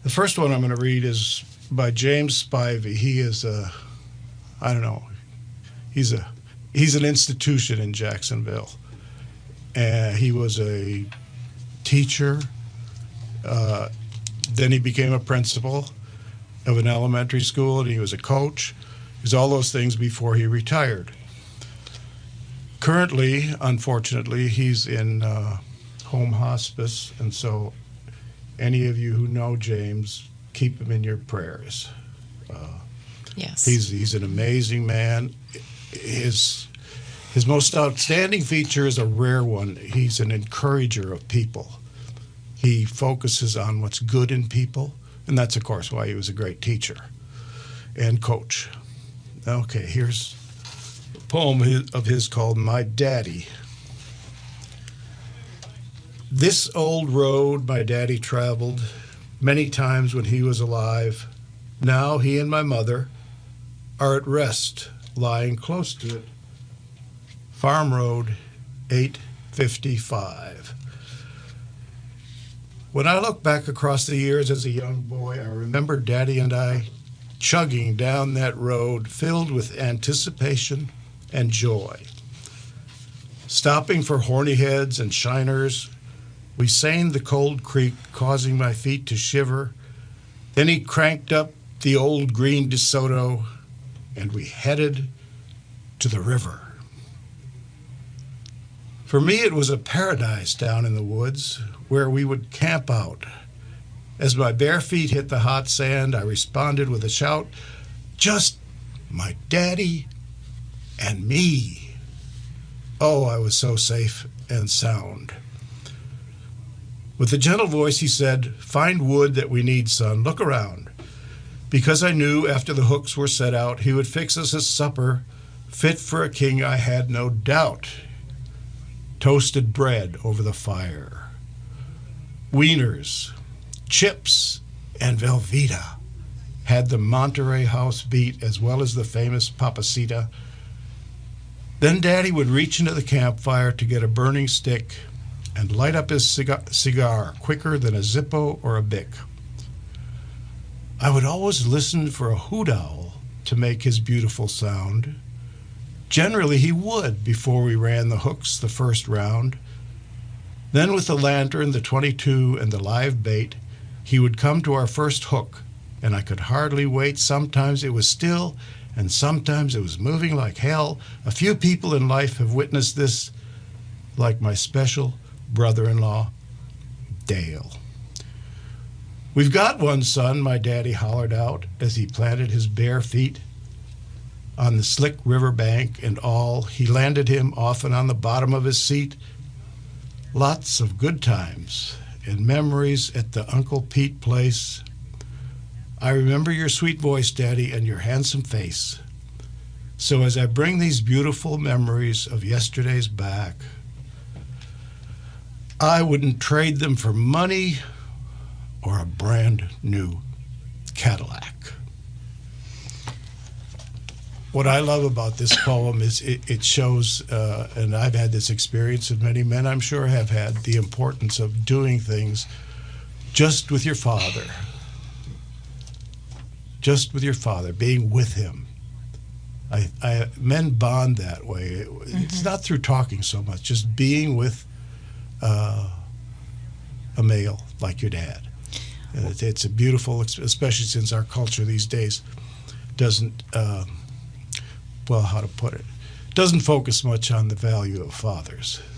The first one I'm going to read is by James Spivey. He is I don't know, he's an institution in Jacksonville. He was a teacher. Then he became a principal of an elementary school, and he was a coach. He was all those things before he retired. Currently, unfortunately, he's in home hospice, and so any of you who know James, keep him in your prayers. Yes. He's an amazing man. His most outstanding feature is a rare one. He's an encourager of people. He focuses on what's good in people, and that's, of course, why he was a great teacher and coach. Okay, here's a poem of his called My Daddy. This old road my daddy traveled many times when he was alive. Now he and my mother are at rest, lying close to it. Farm Road 855. When I look back across the years as a young boy, I remember Daddy and I chugging down that road filled with anticipation and joy. Stopping for horny heads and shiners, we seined the cold creek, causing my feet to shiver. Then he cranked up the old green DeSoto, and we headed to the river. For me, it was a paradise down in the woods where we would camp out. As my bare feet hit the hot sand, I responded with a shout, just my daddy and me. Oh, I was so safe and sound. With a gentle voice, he said, find wood that we need, son. Look around. Because I knew after the hooks were set out, he would fix us a supper fit for a king, I had no doubt. Toasted bread over the fire. Wieners, chips, and Velveeta had the Monterey House beat as well as the famous Papacita. Then Daddy would reach into the campfire to get a burning stick and light up his cigar quicker than a Zippo or a Bic. I would always listen for a hoot owl to make his beautiful sound. Generally, he would before we ran the hooks the first round. Then with the lantern, the 22, and the live bait, he would come to our first hook, and I could hardly wait. Sometimes it was still, and sometimes it was moving like hell. A few people in life have witnessed this, like my special brother-in-law, Dale. We've got one son, my daddy hollered out as he planted his bare feet on the slick river bank, and all, he landed him often on the bottom of his seat. Lots of good times and memories at the Uncle Pete place. I remember your sweet voice, Daddy, and your handsome face. So as I bring these beautiful memories of yesterday's back, I wouldn't trade them for money or a brand new Cadillac. What I love about this poem is it shows, and I've had this experience, and many men I'm sure have had, the importance of doing things just with your father. Just with your father, being with him. Men bond that way. It's not through talking so much, just being with a male like your dad. It's a beautiful, especially since our culture these days doesn't, well, how to put it, doesn't focus much on the value of fathers.